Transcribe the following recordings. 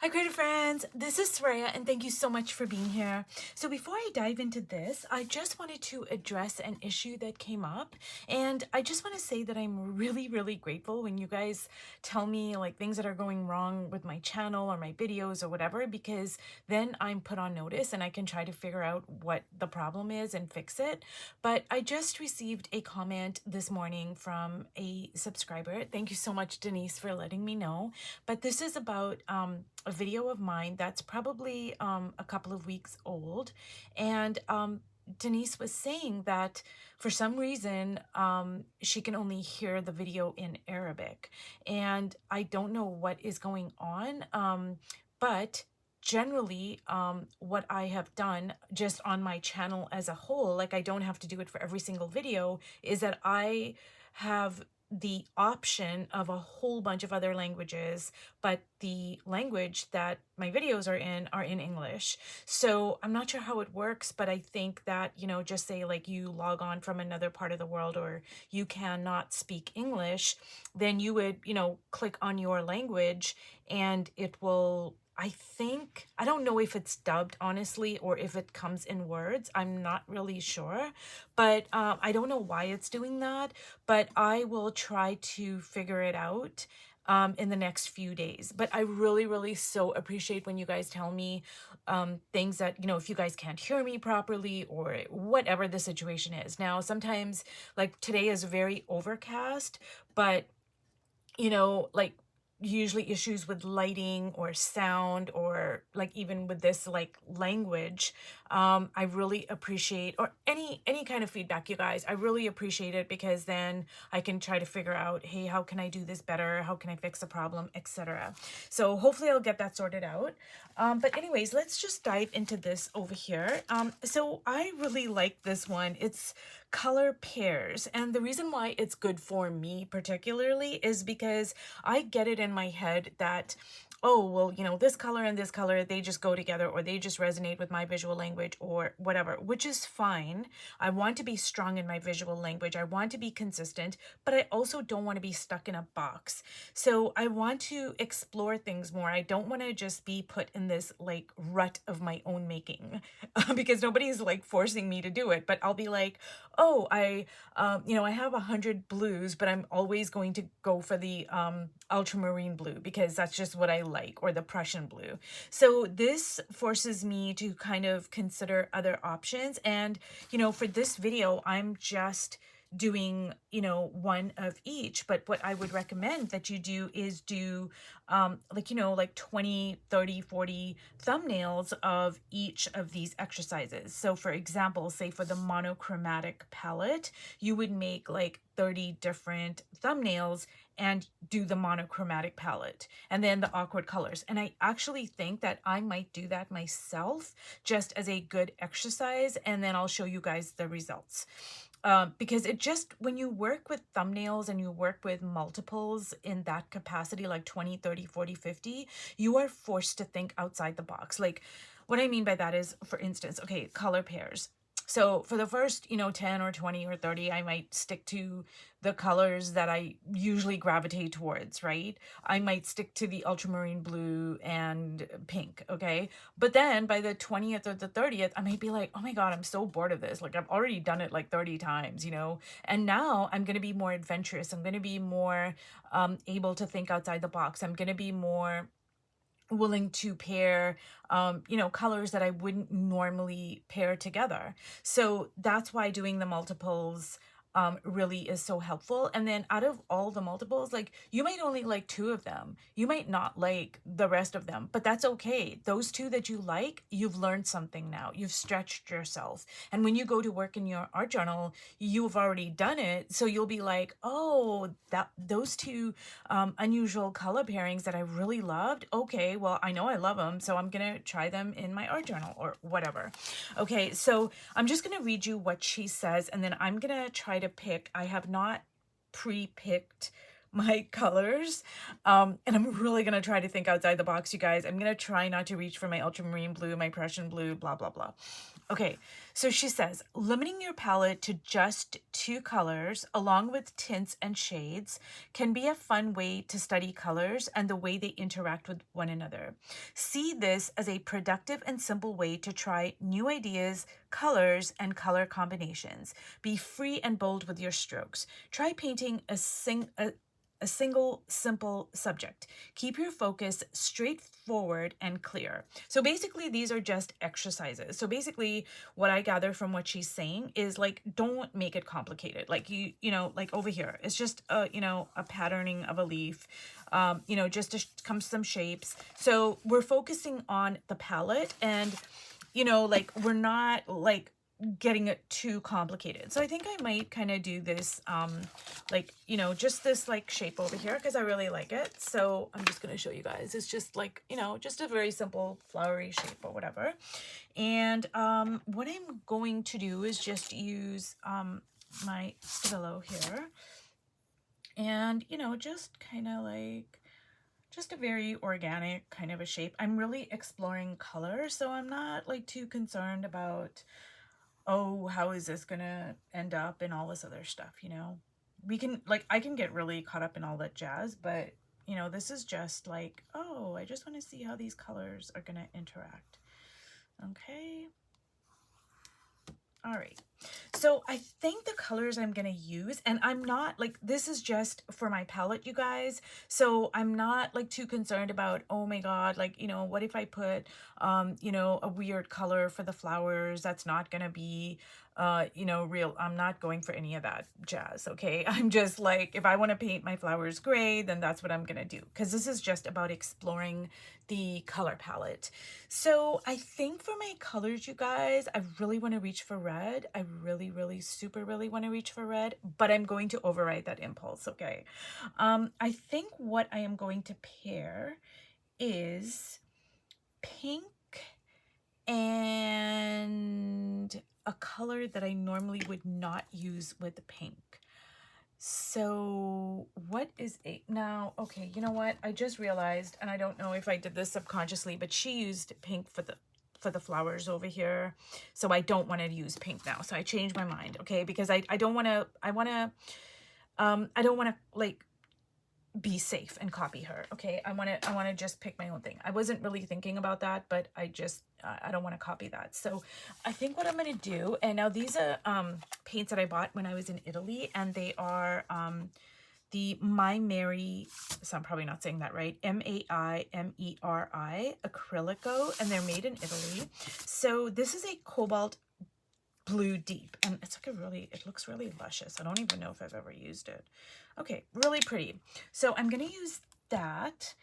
Hi, creative friends. This is Soraya, and thank you so much for being here. So before I dive into this, I just wanted to address an issue that came up, and I just want to say that I'm really, really grateful when you guys tell me like things that are going wrong with my channel or my videos or whatever, because then I'm put on notice and I can try to figure out what the problem is and fix it. But I just received a comment this morning from a subscriber. Thank you so much, Denise, for letting me know. But this is about a video of mine that's probably a couple of weeks old. And Denise was saying that for some reason she can only hear the video in Arabic. And I don't know what is going on, but generally what I have done just on my channel as a whole, like I don't have to do it for every single video, is that I have the option of a whole bunch of other languages, but the language that my videos are in English. So I'm not sure how it works, but I think that, just say like you log on from another part of the world or you cannot speak English, then you would, click on your language and it will, I don't know if it's dubbed honestly or if it comes in words. I'm not really sure, but I don't know why it's doing that, but I will try to figure it out in the next few days. But I really, really so appreciate when you guys tell me things that, if you guys can't hear me properly or whatever the situation is. Now, sometimes like today is very overcast, but like usually issues with lighting or sound or like even with this like language, I really appreciate, or any kind of feedback, you guys. I really appreciate it because then I can try to figure out, hey, how can I do this better, how can I fix the problem, etc. So hopefully I'll get that sorted out. But anyways, let's just dive into this over here. So I really like this one. It's color pairs, and the reason why it's good for me particularly is because I get it in my head that, oh, well, this color and this color, they just go together or they just resonate with my visual language or whatever, which is fine. I want to be strong in my visual language. I want to be consistent, but I also don't want to be stuck in a box. So I want to explore things more. I don't want to just be put in this like rut of my own making because nobody's like forcing me to do it, but I'll be like, oh, I have 100 blues, but I'm always going to go for the ultramarine blue because that's just what I like, or the Prussian blue. So this forces me to kind of consider other options. And, for this video, I'm just doing, one of each. But what I would recommend that you do is do like 20, 30, 40 thumbnails of each of these exercises. So for example, say for the monochromatic palette, you would make like 30 different thumbnails and do the monochromatic palette and then the awkward colors. And I actually think that I might do that myself just as a good exercise, and then I'll show you guys the results. Because it just, when you work with thumbnails and you work with multiples in that capacity, like 20, 30, 40, 50, you are forced to think outside the box. Like what I mean by that is, for instance, okay, color pairs. So for the first, 10 or 20 or 30, I might stick to the colors that I usually gravitate towards, right? I might stick to the ultramarine blue and pink, okay? But then by the 20th or the 30th, I might be like, oh my God, I'm so bored of this. Like I've already done it like 30 times, And now I'm going to be more adventurous. I'm going to be more able to think outside the box. I'm going to be more willing to pair colors that I wouldn't normally pair together. So that's why doing the multiples really is so helpful. And then out of all the multiples, like you might only like 2 of them. You might not like the rest of them, but that's okay. Those 2 that you like, you've learned something now. You've stretched yourself. And when you go to work in your art journal, you've already done it. So you'll be like, oh, those 2 unusual color pairings that I really loved. Okay, well, I know I love them, so I'm going to try them in my art journal or whatever. Okay, so I'm just going to read you what she says, and then I'm going to try to pick. I have not pre-picked my colors, and I'm really going to try to think outside the box, you guys. I'm going to try not to reach for my ultramarine blue, my Prussian blue, blah, blah, blah. Okay, so she says, limiting your palette to just 2 colors along with tints and shades can be a fun way to study colors and the way they interact with one another. See this as a productive and simple way to try new ideas, colors, and color combinations. Be free and bold with your strokes. Try painting a single simple subject. Keep your focus straightforward and clear. So basically these are just exercises. So basically what I gather from what she's saying is like, don't make it complicated. Like you know, like over here, it's just a patterning of a leaf, just to come some shapes. So we're focusing on the palette and, like we're not like getting it too complicated. So I think I might kind of do this, just this like shape over here because I really like it. So I'm just going to show you guys. It's just like, just a very simple flowery shape or whatever. And what I'm going to do is just use my Stabilo here and, just kind of like, just a very organic kind of a shape. I'm really exploring color, so I'm not like too concerned about, oh, how is this gonna end up and all this other stuff, we can like, I can get really caught up in all that jazz, but this is just like, oh, I just want to see how these colors are gonna interact. Okay, all right, so I think the colors I'm going to use, and I'm not like, this is just for my palette, you guys. So I'm not like too concerned about, oh my God, like, what if I put, a weird color for the flowers that's not going to be, real. I'm not going for any of that jazz. Okay. I'm just like, if I want to paint my flowers gray, then that's what I'm going to do. Cause this is just about exploring the color palette. So I think for my colors, you guys, I really want to reach for red. I really, super really want to reach for red, but I'm going to override that impulse. Okay. I think what I am going to pair is pink and a color that I normally would not use with pink. So what is a now? Okay, you know what? I just realized, and I don't know if I did this subconsciously, but she used pink for the flowers over here. So I don't want to use pink now. So I changed my mind, okay? Because I don't want to, I don't want to like be safe and copy her. Okay. I want to just pick my own thing. I wasn't really thinking about that, but I don't want to copy that. So I think what I'm going to do, and now these are paints that I bought when I was in Italy, and they are the My Mary, so I'm probably not saying that right, Maimeri Acrylico, and they're made in Italy. So this is a cobalt blue deep, and it's like it looks really luscious. I don't even know if I've ever used it. Okay, really pretty. So I'm gonna use that,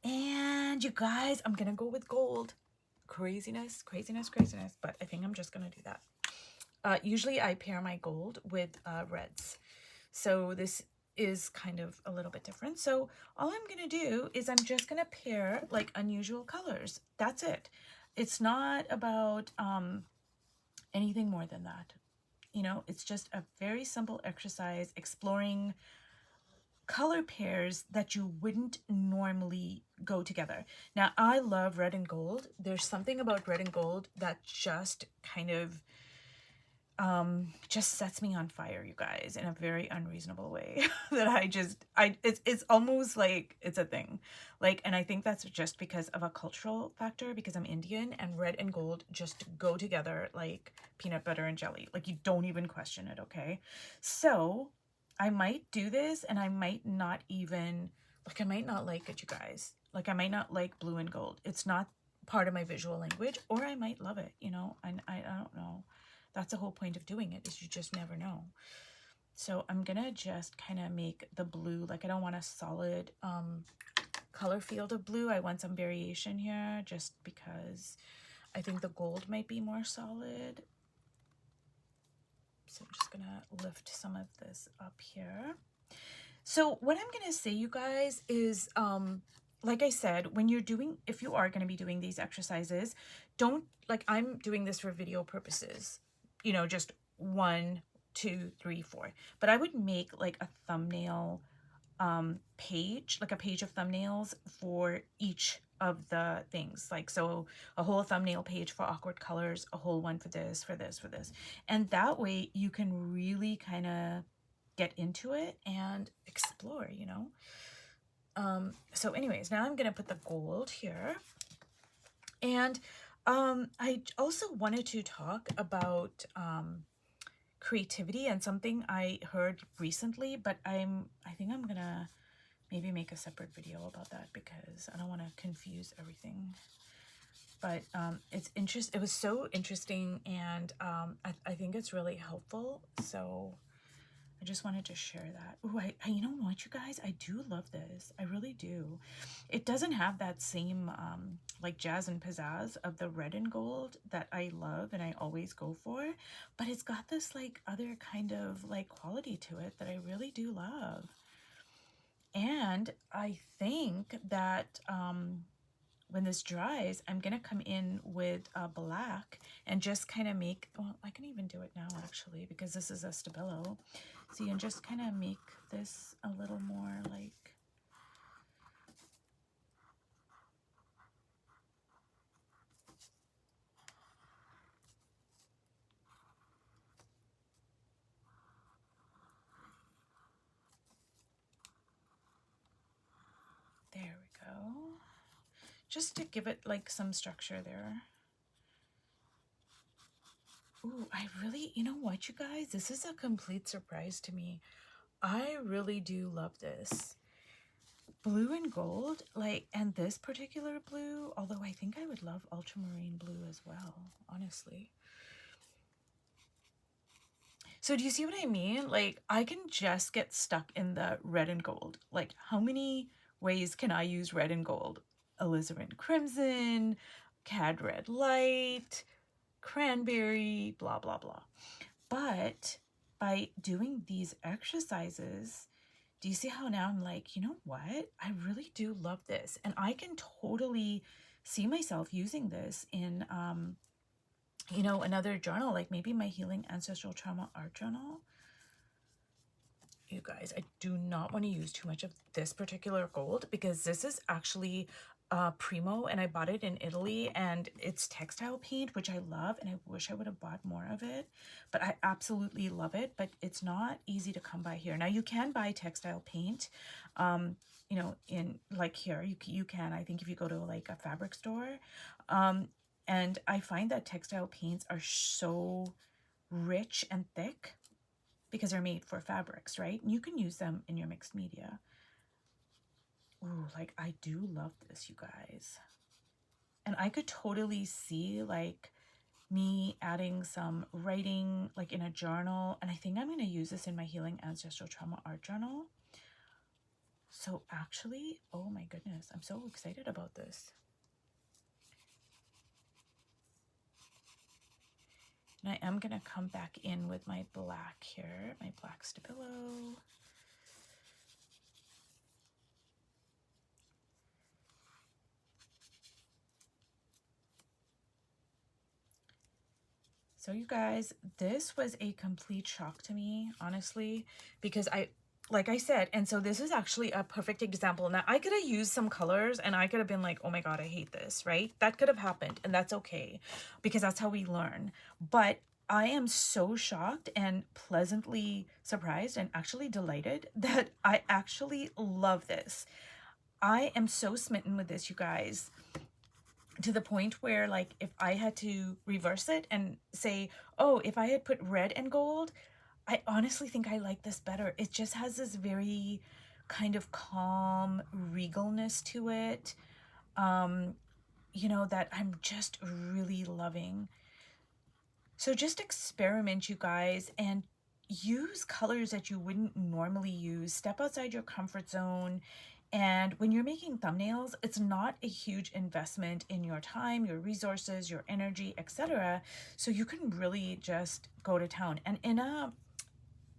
and you guys, I'm gonna go with gold. Craziness, but I think I'm just gonna do that. Usually I pair my gold with reds, so this is kind of a little bit different. So all I'm gonna do is I'm just gonna pair like unusual colors. That's it. It's not about anything more than that. It's just a very simple exercise exploring color pairs that you wouldn't normally go together. Now, I love red and gold. There's something about red and gold that just kind of just sets me on fire, you guys, in a very unreasonable way that it's almost like it's a thing. Like, and I think that's just because of a cultural factor, because I'm Indian, and red and gold just go together like peanut butter and jelly. Like, you don't even question it, okay? So I might do this, and I might not even, like, I might not like it, you guys. Like, I might not like blue and gold. It's not part of my visual language, or I might love it, I don't know. That's the whole point of doing it, is you just never know. So I'm gonna just kind of make the blue, like I don't want a solid color field of blue. I want some variation here just because I think the gold might be more solid. So I'm just gonna lift some of this up here. So what I'm gonna say, you guys, is like I said, if you are gonna be doing these exercises, don't, like, I'm doing this for video purposes, just 1, 2, 3, 4. But I would make like a thumbnail page, like a page of thumbnails for each of the things. Like, so a whole thumbnail page for awkward colors, a whole one for this, for this, for this. And that way you can really kind of get into it and explore, you know? So anyways, now I'm going to put the gold here. And I also wanted to talk about creativity and something I heard recently, but I think I'm going to maybe make a separate video about that because I don't want to confuse everything. But it was so interesting, and I think it's really helpful. So I just wanted to share that. Oh, you know what, you guys? I do love this. I really do. It doesn't have that same like jazz and pizzazz of the red and gold that I love and I always go for, but it's got this like other kind of like quality to it that I really do love. And I think that when this dries, I'm gonna come in with black and just kind of make, well, I can even do it now actually, because this is a Stabilo. See, and just kind of make this a little more like, there we go. Just to give it like some structure there. Ooh, I really, you know what, you guys? This is a complete surprise to me. I really do love this. Blue and gold, like, and this particular blue, although I think I would love ultramarine blue as well, honestly. So do you see what I mean? Like, I can just get stuck in the red and gold. Like, how many ways can I use red and gold? Alizarin crimson, cad red light, cranberry, blah, blah, blah. But by doing these exercises, do you see how now I'm like, you know what? I really do love this. And I can totally see myself using this in, you know, another journal, like maybe my Healing Ancestral Trauma art journal. You guys, I do not want to use too much of this particular gold because this is actually Primo, and I bought it in Italy, and it's textile paint, which I love, and I wish I would have bought more of it, but I absolutely love it. But it's not easy to come by here. Now you can buy textile paint, you know, in like here, you can, I think if you go to like a fabric store, and I find that textile paints are so rich and thick because they're made for fabrics, right? And you can use them in your mixed media. Ooh, like I do love this, you guys. And I could totally see like me adding some writing like in a journal. And I think I'm going to use this in my Healing Ancestral Trauma art journal. So actually, oh my goodness, I'm so excited about this. And I am going to come back in with my black here, my black Stabilo. So you guys, this was a complete shock to me, honestly, because like I said, and so this is actually a perfect example. Now, I could have used some colors and I could have been like, oh my God, I hate this, right? That could have happened, and that's okay because that's how we learn. But I am so shocked and pleasantly surprised and actually delighted that I actually love this. I am so smitten with this, you guys, to the point where like if I had to reverse it and say, oh, if I had put red and gold, I honestly think I like this better. It just has this very kind of calm regalness to it, you know, that I'm just really loving. So just experiment, you guys, and use colors that you wouldn't normally use. Step outside your comfort zone. And when you're making thumbnails, it's not a huge investment in your time, your resources, your energy, etc. So you can really just go to town. And in a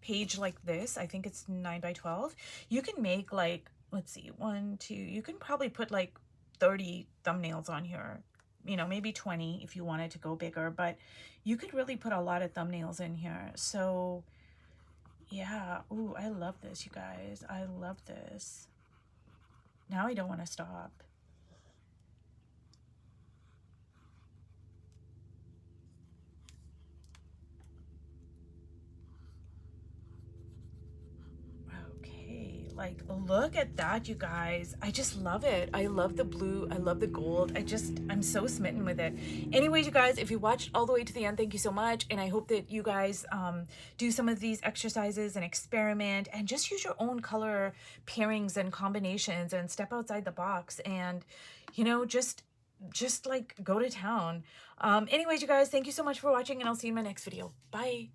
page like this, I think it's 9 by 12, you can make like, let's see, 1, 2, you can probably put like 30 thumbnails on here, you know, maybe 20 if you wanted to go bigger, but you could really put a lot of thumbnails in here. So yeah, ooh, I love this, you guys. I love this. Now I don't want to stop. Like, look at that, you guys. I just love it. I love the blue. I love the gold. I'm so smitten with it. Anyways, you guys, if you watched all the way to the end, thank you so much. And I hope that you guys do some of these exercises and experiment and just use your own color pairings and combinations and step outside the box and, you know, just like go to town. Anyways, you guys, thank you so much for watching, and I'll see you in my next video. Bye.